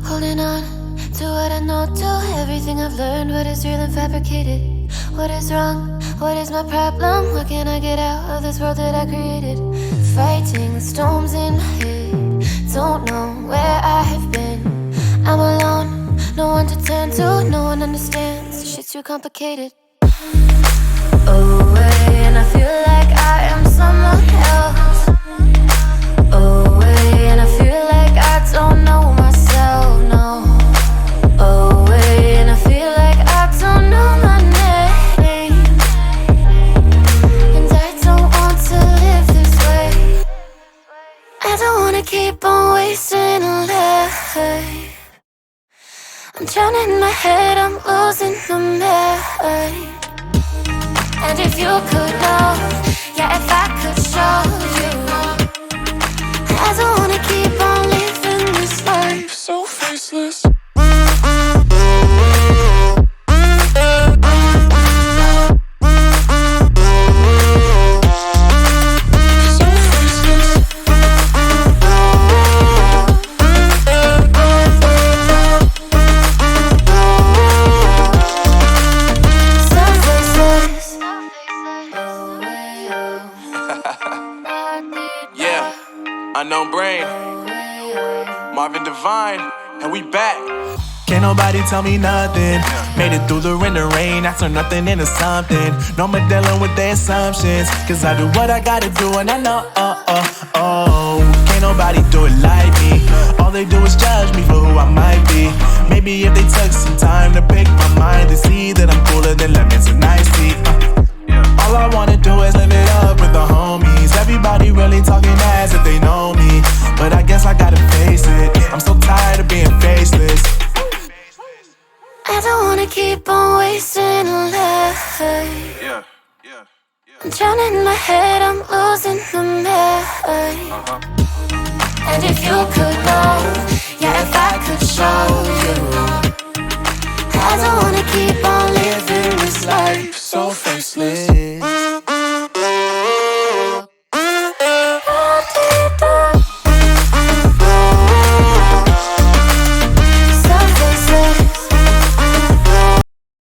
Holding on to what I know, to everything I've learned. What is real and fabricated? What is wrong? What is my problem? What can I get out of this world that I created? Fighting the storms in my head. Don't know where I have been. I'm alone, no one to turn to. No one understands, this shit's too complicated. Away, and I feel like I am someone else. Away, and I feel like I don't know myself, no. Away, and I feel like I don't know my name. And I don't want to live this way. I don't wanna keep on wasting a life. I'm drowning in my head, I'm losing my mind. And if you could know, yeah, if I could show you, I don't wanna keep on living this life so faceless. Unknown Brain, Marvin Divine, and we back. Can't nobody tell me nothing. Made it through the rain and rain, I turn nothing into something. No more dealing with their assumptions, cause I do what I gotta do and I know, can't nobody do it like me. All they do is judge me for who I might be. Maybe if they took some time to pick my mind to see that I'm cooler than lemons and iced tea. All I wanna do is live it up with the homies. Everybody really talking as if they know me, but I guess I gotta face it. I'm so tired of being faceless. I don't wanna keep on wasting a life. I'm drowning in my head, I'm losing my mind. And if you could know,